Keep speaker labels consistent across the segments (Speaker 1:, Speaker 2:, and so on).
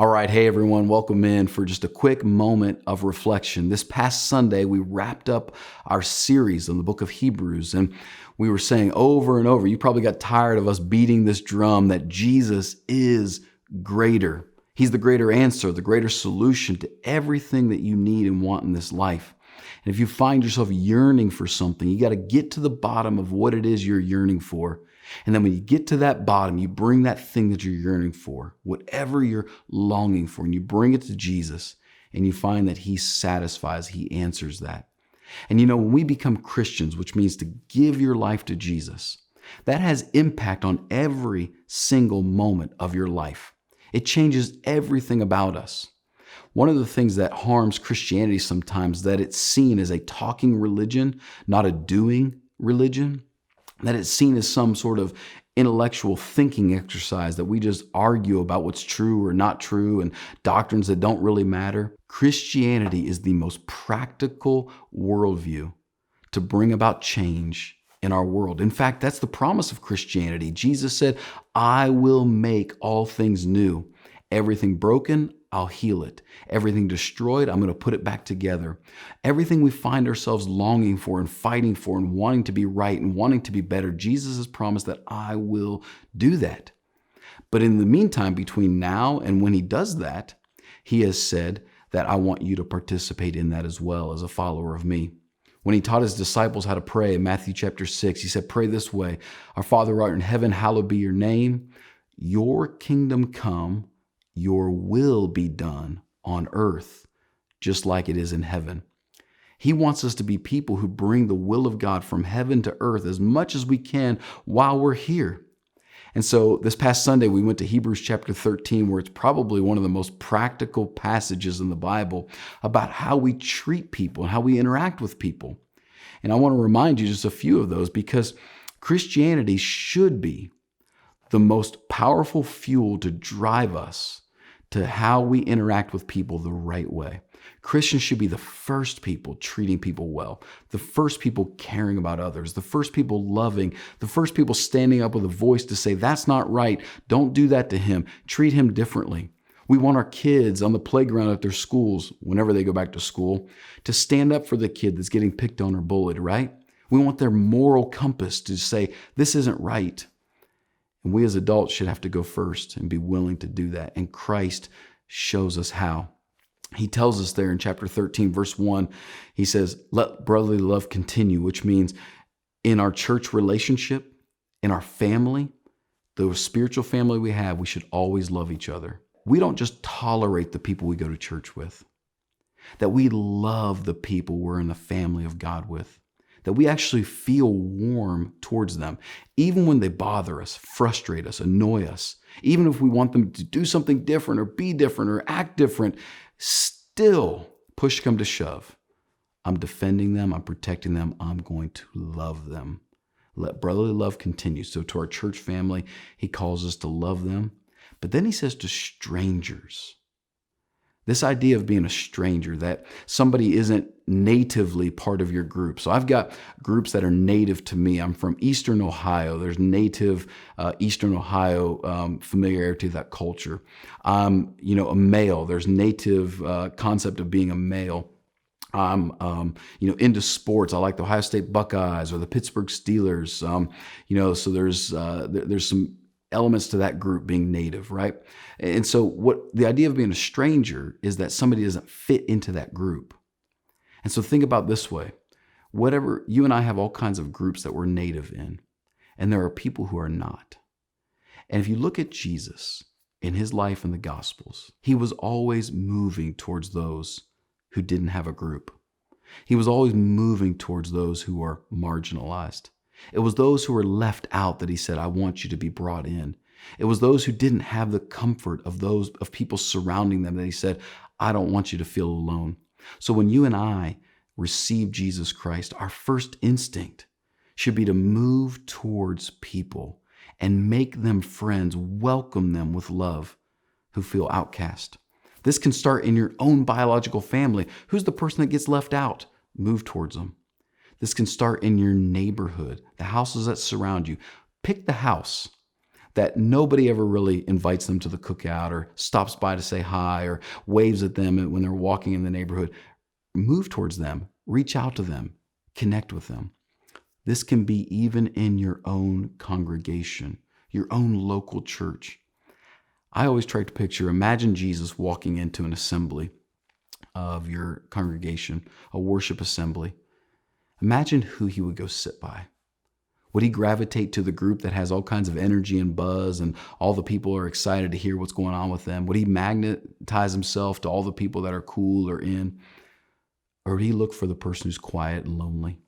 Speaker 1: All right, hey everyone, welcome in for just a quick moment of reflection. This past Sunday, we wrapped up our series on the book of Hebrews, and we were saying over and over, you probably got tired of us beating this drum that Jesus is greater. He's the greater answer, the greater solution to everything that you need and want in this life. And if you find yourself yearning for something, you got to get to the bottom of what it is you're yearning for. And then when you get to that bottom, you bring that thing that you're yearning for, whatever you're longing for, and you bring it to Jesus, and you find that He satisfies, He answers that. And when we become Christians, which means to give your life to Jesus, that has impact on every single moment of your life. It changes everything about us. One of the things that harms Christianity sometimes is that it's seen as a talking religion, not a doing religion. That it's seen as some sort of intellectual thinking exercise that we just argue about what's true or not true and doctrines that don't really matter. Christianity is the most practical worldview to bring about change in our world. In fact, that's the promise of Christianity. Jesus said, "I will make all things new. Everything broken, I'll heal it. Everything destroyed, I'm going to put it back together." Everything we find ourselves longing for and fighting for and wanting to be right and wanting to be better, Jesus has promised that I will do that. But in the meantime, between now and when He does that, He has said that I want you to participate in that as well as a follower of me. When He taught His disciples how to pray in Matthew chapter 6, He said, "Pray this way, Our Father who art in heaven, hallowed be your name. Your kingdom come, your will be done on earth, just like it is in heaven." He wants us to be people who bring the will of God from heaven to earth as much as we can while we're here. And so this past Sunday, we went to Hebrews chapter 13, where it's probably one of the most practical passages in the Bible about how we treat people and how we interact with people. And I want to remind you just a few of those, because Christianity should be the most powerful fuel to drive us to how we interact with people the right way. Christians should be the first people treating people well, the first people caring about others, the first people loving, the first people standing up with a voice to say, "That's not right. Don't do that to him. Treat him differently." We want our kids on the playground at their schools, whenever they go back to school, to stand up for the kid that's getting picked on or bullied, right? We want their moral compass to say, "This isn't right." And we as adults should have to go first and be willing to do that. And Christ shows us how. He tells us there in chapter 13, verse 1, He says, "Let brotherly love continue," which means in our church relationship, in our family, the spiritual family we have, we should always love each other. We don't just tolerate the people we go to church with, that we love the people we're in the family of God with. That we actually feel warm towards them, even when they bother us, frustrate us, annoy us, even if we want them to do something different or be different or act different, still, push come to shove, I'm defending them, I'm protecting them, I'm going to love them. Let brotherly love continue. So to our church family, He calls us to love them. But then He says to strangers, this idea of being a stranger, that somebody isn't natively part of your group. So I've got groups that are native to me. I'm from Eastern Ohio. There's native Eastern Ohio familiarity to that culture. I'm, a male. There's native concept of being a male. I'm, into sports. I like the Ohio State Buckeyes or the Pittsburgh Steelers. So there's some elements to that group being native, right? And so what the idea of being a stranger is that somebody doesn't fit into that group. And so think about this way. Whatever, you and I have all kinds of groups that we're native in, and there are people who are not. And if you look at Jesus in His life in the Gospels, He was always moving towards those who didn't have a group. He was always moving towards those who are marginalized. It was those who were left out that He said, "I want you to be brought in." It was those who didn't have the comfort of people surrounding them that He said, "I don't want you to feel alone." So when you and I receive Jesus Christ, our first instinct should be to move towards people and make them friends, welcome them with love who feel outcast. This can start in your own biological family. Who's the person that gets left out? Move towards them. This can start in your neighborhood, the houses that surround you. Pick the house that nobody ever really invites them to the cookout or stops by to say hi or waves at them when they're walking in the neighborhood. Move towards them, reach out to them, connect with them. This can be even in your own congregation, your own local church. I always try to picture, imagine Jesus walking into an assembly of your congregation, a worship assembly. Imagine who he would go sit by. Would he gravitate to the group that has all kinds of energy and buzz and all the people are excited to hear what's going on with them? Would he magnetize himself to all the people that are cool or in? Or would he look for the person who's quiet and lonely?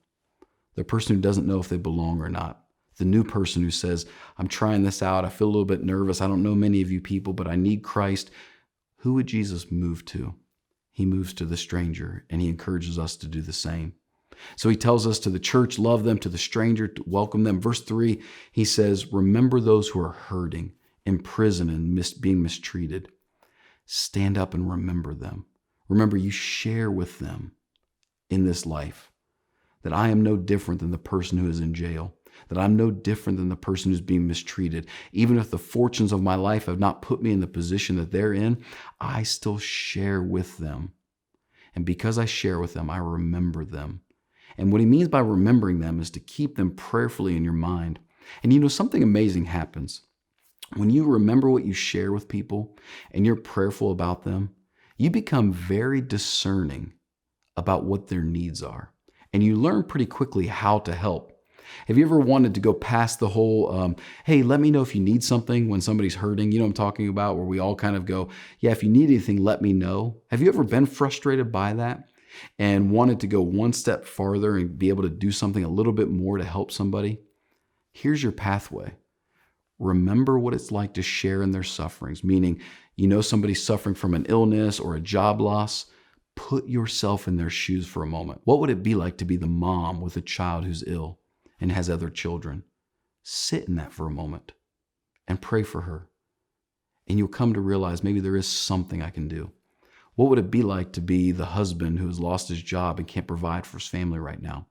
Speaker 1: The person who doesn't know if they belong or not? The new person who says, I'm trying this out. I feel a little bit nervous. I don't know many of you people, but I need Christ. Who would Jesus move to? He moves to the stranger, and he encourages us to do the same. So he tells us to the church, love them, to the stranger, to welcome them. Verse 3, he says, remember those who are hurting, in prison, and being mistreated. Stand up and remember them. Remember, you share with them in this life that I am no different than the person who is in jail, that I'm no different than the person who's being mistreated. Even if the fortunes of my life have not put me in the position that they're in, I still share with them. And because I share with them, I remember them. And what he means by remembering them is to keep them prayerfully in your mind. And something amazing happens. When you remember what you share with people and you're prayerful about them, you become very discerning about what their needs are. And you learn pretty quickly how to help. Have you ever wanted to go past the whole, hey, let me know if you need something when somebody's hurting? You know what I'm talking about? Where we all kind of go, yeah, if you need anything, let me know. Have you ever been frustrated by that and wanted to go one step farther and be able to do something a little bit more to help somebody? Here's your pathway. Remember what it's like to share in their sufferings, meaning somebody's suffering from an illness or a job loss. Put yourself in their shoes for a moment. What would it be like to be the mom with a child who's ill and has other children? Sit in that for a moment and pray for her. And you'll come to realize maybe there is something I can do. What would it be like to be the husband who has lost his job and can't provide for his family right now?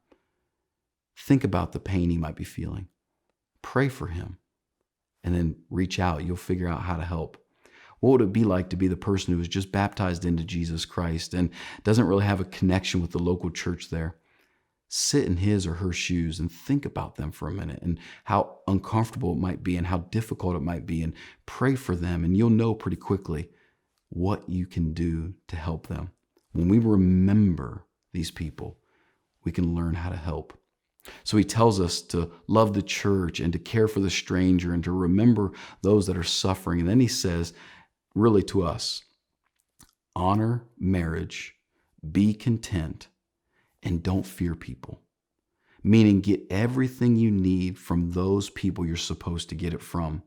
Speaker 1: Think about the pain he might be feeling. Pray for him and then reach out. You'll figure out how to help. What would it be like to be the person who was just baptized into Jesus Christ and doesn't really have a connection with the local church there? Sit in his or her shoes and think about them for a minute and how uncomfortable it might be and how difficult it might be, and pray for them, and you'll know pretty quickly what you can do to help them. When we remember these people, we can learn how to help. So he tells us to love the church and to care for the stranger and to remember those that are suffering. And then he says, really to us, honor marriage, be content, and don't fear people. Meaning get everything you need from those people you're supposed to get it from.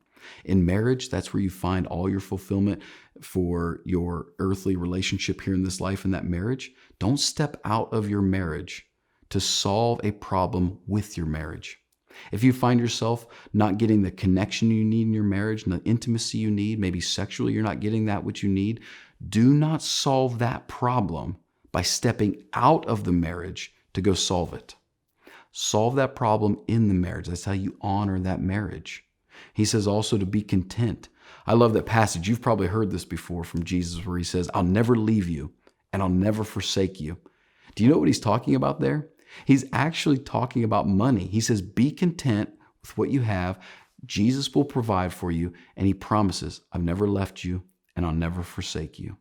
Speaker 1: In marriage, that's where you find all your fulfillment for your earthly relationship here in this life. In that marriage, don't step out of your marriage to solve a problem with your marriage. If you find yourself not getting the connection you need in your marriage and the intimacy you need, maybe sexually you're not getting that which you need, do not solve that problem by stepping out of the marriage to go solve it. Solve that problem in the marriage. That's how you honor that marriage. He says also to be content. I love that passage. You've probably heard this before from Jesus where he says, I'll never leave you and I'll never forsake you. Do you know what he's talking about there? He's actually talking about money. He says, be content with what you have. Jesus will provide for you. And he promises, I've never left you and I'll never forsake you.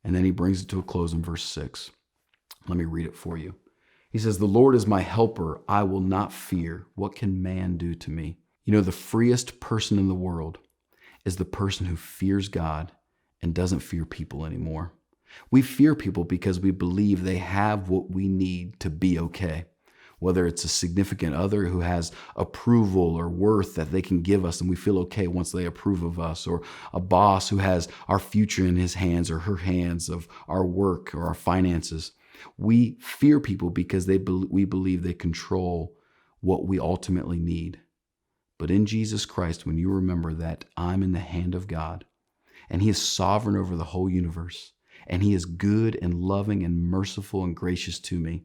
Speaker 1: And then he brings it to a close in verse 6. Let me read it for you. He says, the Lord is my helper. I will not fear. What can man do to me? The freest person in the world is the person who fears God and doesn't fear people anymore. We fear people because we believe they have what we need to be okay. Whether it's a significant other who has approval or worth that they can give us and we feel okay once they approve of us, or a boss who has our future in his hands or her hands of our work or our finances. We fear people because we believe they control what we ultimately need. But in Jesus Christ, when you remember that I'm in the hand of God and he is sovereign over the whole universe, and he is good and loving and merciful and gracious to me,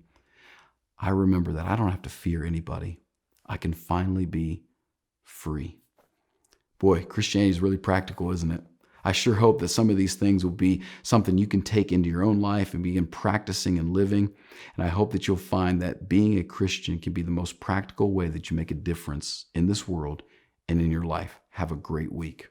Speaker 1: I remember that I don't have to fear anybody. I can finally be free. Boy, Christianity is really practical, isn't it? I sure hope that some of these things will be something you can take into your own life and begin practicing and living. And I hope that you'll find that being a Christian can be the most practical way that you make a difference in this world and in your life. Have a great week.